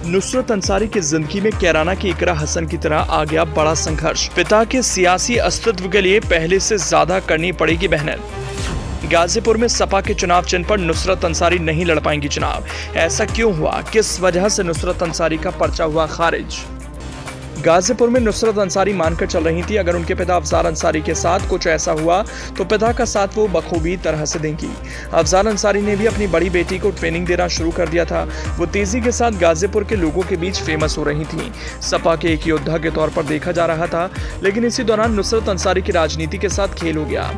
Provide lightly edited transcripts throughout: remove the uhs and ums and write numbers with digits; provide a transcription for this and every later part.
नुसरत अंसारी की जिंदगी में कैराना की इकरा हसन की तरह आ गया बड़ा संघर्ष। पिता के सियासी अस्तित्व के लिए पहले से ज्यादा करनी पड़ेगी मेहनत। गाजीपुर में सपा के चुनाव चिन्ह पर नुसरत अंसारी नहीं लड़ पाएंगी चुनाव। ऐसा क्यों हुआ? किस वजह से नुसरत अंसारी का पर्चा हुआ खारिज? गाजीपुर में नुसरत अंसारी मानकर चल रही थी अगर उनके पिता अफजाल अंसारी के साथ कुछ ऐसा हुआ तो पिता का साथ वो बखूबी तरह से देंगी। अफजाल अंसारी ने भी अपनी बड़ी बेटी को ट्रेनिंग देना शुरू कर दिया था। वो तेजी के साथ गाजीपुर के लोगों के बीच फेमस हो रही थी। सपा के एक योद्धा के तौर पर देखा जा रहा था, लेकिन इसी दौरान नुसरत अंसारी की राजनीति के साथ खेल हो गया।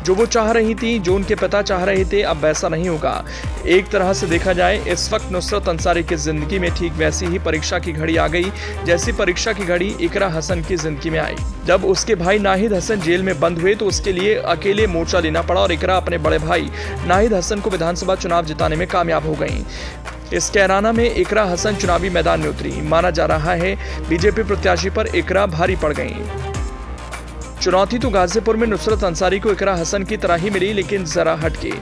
जो वो चाह रही थी, जो उनके पिता चाह रहे थे, अब वैसा नहीं होगा। एक तरह से देखा जाए इस वक्त नुसरत अंसारी की जिंदगी में ठीक वैसी ही परीक्षा की घड़ी आ गई जैसी परीक्षा की घड़ी इकरा हसन की जिंदगी में आई। जब उसके भाई नाहिद हसन जेल में बंद हुए तो उसके लिए अकेले मोर्चा लेना पड़ा और इकरा अपने बड़े भाई नाहिद हसन को विधानसभा चुनाव जिताने में कामयाब हो गई। इस कैराना में इकरा हसन चुनावी मैदान में उतरी। माना जा रहा है बीजेपी प्रत्याशी पर इकरा भारी पड़ गई। चुनौती तो गाजीपुर में नुसरत अंसारी को इकरा हसन की तरह ही मिली, लेकिन जरा हटके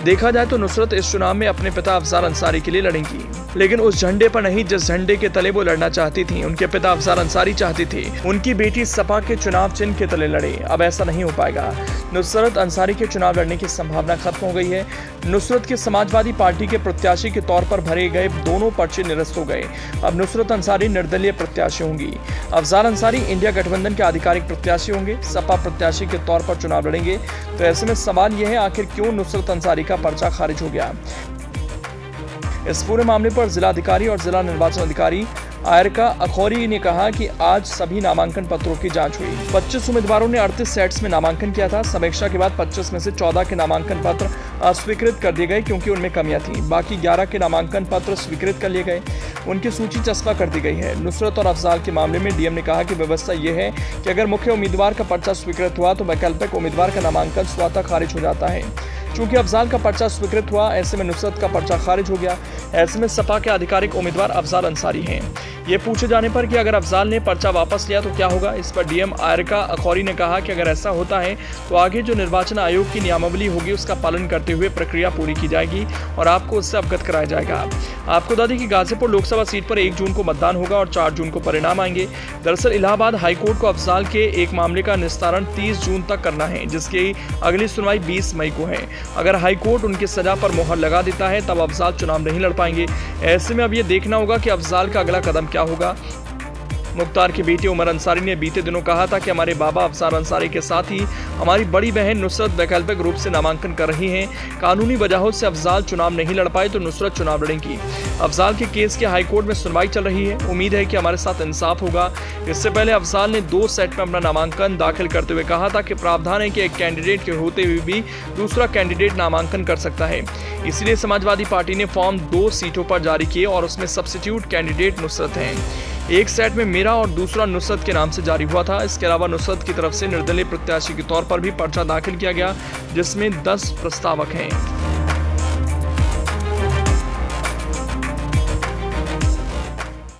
देखा जाए तो नुसरत इस चुनाव में अपने पिता अफजाल अंसारी के लिए लड़ेंगी, लेकिन उस झंडे पर नहीं जिस झंडे के तले वो लड़ना चाहती थी। उनके पिता अफजाल अंसारी चाहती थी उनकी बेटी सपा के चुनाव चिन्ह के तले लड़े। अब ऐसा नहीं हो पाएगा। नुसरत अंसारी के चुनाव लड़ने की संभावना खत्म हो गई है। नुसरत के समाजवादी पार्टी के प्रत्याशी के तौर पर भरे गए दोनों पर्चे निरस्त हो गए। अब नुसरत अंसारी निर्दलीय प्रत्याशी होंगी। अफजाल अंसारी इंडिया गठबंधन के आधिकारिक प्रत्याशी होंगे, सपा प्रत्याशी के तौर पर चुनाव लड़ेंगे। तो ऐसे में सवाल यह है, आखिर क्यों नुसरत अंसारी का पर्चा खारिज हो गया? इस पूरे मामले पर जिला अधिकारी और जिला निर्वाचन अधिकारी आयरका अखौरी ने कहा कि आज सभी नामांकन पत्रों की जांच हुई। 25 उम्मीदवारों ने 38 सेट्स में नामांकन किया था। समीक्षा के बाद 25 में से 14 के नामांकन पत्र अस्वीकृत कर दिए गए क्योंकि उनमें कमियां थी। बाकी 11 के नामांकन पत्र स्वीकृत कर लिए गए। उनकी सूची चस्पा कर दी गई है। नुसरत और अफजाल के मामले में डीएम ने कहा कि व्यवस्था यह है कि अगर मुख्य उम्मीदवार का पर्चा स्वीकृत हुआ तो वैकल्पिक उम्मीदवार का नामांकन स्वतः खारिज हो जाता है। चूंकि अफजाल का पर्चा स्वीकृत हुआ, ऐसे में नुसरत का पर्चा खारिज हो गया। ऐसे में सपा के आधिकारिक उम्मीदवार अफजाल अंसारी हैं। ये पूछे जाने पर कि अगर अफजाल ने पर्चा वापस लिया तो क्या होगा, इस पर डीएम आयरका अखौरी ने कहा कि अगर ऐसा होता है तो आगे जो निर्वाचन आयोग की नियमावली होगी उसका पालन करते हुए प्रक्रिया पूरी की जाएगी और आपको उससे अवगत कराया जाएगा। आपको बता दें कि गाजीपुर लोकसभा सीट पर 1 जून को मतदान होगा और 4 जून को परिणाम आएंगे। दरअसल इलाहाबाद हाईकोर्ट को अफजाल के एक मामले का निस्तारण 30 जून तक करना है, जिसकी अगली सुनवाई 20 मई को है। अगर हाईकोर्ट उनकी सजा पर मोहर लगा देता है तब अफजाल चुनाव नहीं लड़ पाएंगे। ऐसे में अब ये देखना होगा कि अफजाल का अगला कदम क्या होगा। मुख्तार की बेटी उमर अंसारी ने बीते दिनों कहा था कि हमारे बाबा अफजाल अंसारी के साथ ही हमारी बड़ी बहन नुसरत वैकल्पिक रूप से नामांकन कर रही हैं। कानूनी वजहों से अफजाल चुनाव नहीं लड़ पाए तो नुसरत चुनाव लड़ेंगी। अफजाल के केस की हाईकोर्ट में सुनवाई चल रही है। उम्मीद है कि हमारे साथ इंसाफ होगा। इससे पहले अफजाल ने 2 सेट में अपना नामांकन दाखिल करते हुए कहा था कि प्रावधान है कि एक कैंडिडेट के होते हुए भी दूसरा कैंडिडेट नामांकन कर सकता है। इसलिए समाजवादी पार्टी ने फॉर्म 2 सीटों पर जारी किए और उसमें सब्स्टिट्यूट कैंडिडेट नुसरत हैं। एक सेट में मेरा और दूसरा नुसरत के नाम से जारी हुआ था। इसके अलावा नुसरत की तरफ से निर्दलीय प्रत्याशी के तौर पर भी पर्चा दाखिल किया गया, जिसमें 10 प्रस्तावक हैं।